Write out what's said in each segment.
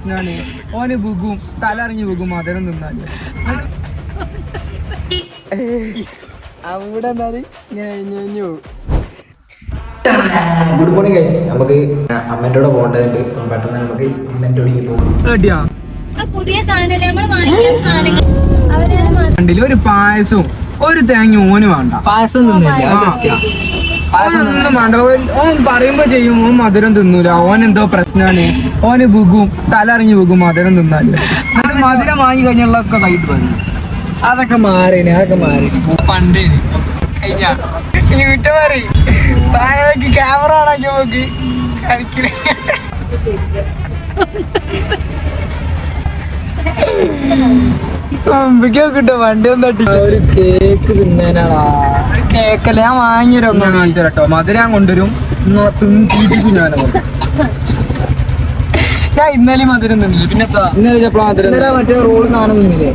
പ്രശ്നമാണ്. ഓന് ബുഗും തലറിഞ്ഞ് ബുഗും മധുരം തിന്നാല് അവിടെ ഗുഡ് മോർണിംഗ് ഗൈസ്. നമുക്ക് അമ്മേൻ്റെ കൂടെ പോകേണ്ടതുണ്ട്. പെട്ടെന്ന് നമുക്ക് അമ്മേൻ്റെ കൂടെ പോകും. ഒരു പായസവും ഒരു തേങ്ങ ഓന് വേണ്ട. പായസം തിന്നില്ല. ഒന്നും വേണ്ട. ഓൻ പറയുമ്പോ ചെയ്യും ഓൻ മധുരം തിന്നൂല. ഓൻ എന്തോ പ്രശ്നമാണ്. ഓന് ബുഗും തലറിഞ്ഞ് ബുഗും മധുരം തിന്നാല്. അത് മധുരം വാങ്ങി കഴിഞ്ഞുള്ളതൊക്കെ കൈട്ട് വന്നു. അതൊക്കെ മാറി പണ്ട് കഴിഞ്ഞ യൂട്യൂബർ ക്യാമറ ഓണാക്കി നോക്കി കളിക്കണ കിട്ടോ വണ്ടി ഒന്നും ഒരു കേക്ക് തിന്നാനാടാ. കേക്കല്ല ഞാൻ വാങ്ങിയൊരൊന്നും കേട്ടോ. മധുരം കൊണ്ടുവരും ഞാൻ ഇന്നലെ മധുരം തിന്നില്ല. പിന്നെ മറ്റേ റോഡ് കാണാൻ നിന്നില്ലേ?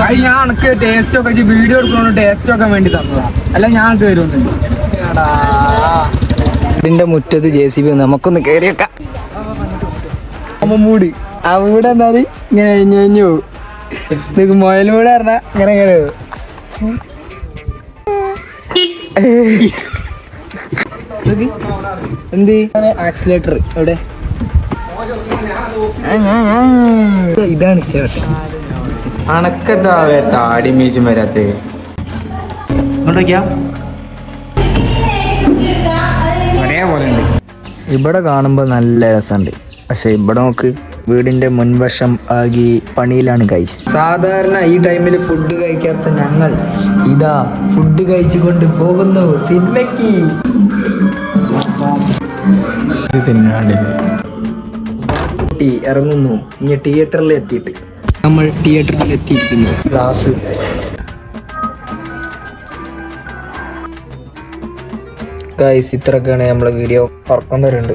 അത് ഞാൻ എനിക്ക് ടേസ്റ്റ് ഒക്കെ വീഡിയോ എടുക്കണോ ടേസ്റ്റ് ഒക്കെ വേണ്ടി തന്നതാ. അല്ല ഞാൻ കയറുന്നില്ല. ഇതിന്റെ മുറ്റത്ത് JCB നമുക്കൊന്ന് കയറിയേക്കാം. മൂടി അവിടെ എന്നാല് ഇങ്ങനെ കഴിഞ്ഞു പോകും. മുയലൂടെ പറഞ്ഞാ ഇങ്ങനെ ഇങ്ങനെ എന്ത് ആക്സിലേറ്റർ എവിടെ? ഇതാണ് ഇഷ്ടപ്പെട്ടത്. അണക്കെന്താവേ താടി മീശും വരാത്തേ. ഇങ്ങോട്ടേക്കാ ഒരേപോലെ ഉണ്ട്. ഇവിടെ കാണുമ്പോൾ നല്ല രസമുണ്ട്. പക്ഷെ ഇവിടെ നോക്ക്, വീടിന്റെ മുൻവശം ആകെ പണിയിലാണ് കഴിച്ച്. സാധാരണ ഈ ടൈമിൽ ഫുഡ് കഴിക്കാത്ത ഞങ്ങൾ ഇതാ ഫുഡ് കഴിച്ചുകൊണ്ട് പോകുന്നു സിനിമയ്ക്ക്. ഇറങ്ങുന്നു. ഇനി തിയേറ്ററിൽ എത്തിയിട്ട് നമ്മൾ തിയേറ്ററിൽ എത്തിയിരിക്കുന്നു. ക്ലാസ് ഗൈസ്, ഇത്രയൊക്കെയാണ് നമ്മളെ വീഡിയോ. ഉറക്കം വരുന്നുണ്ട്.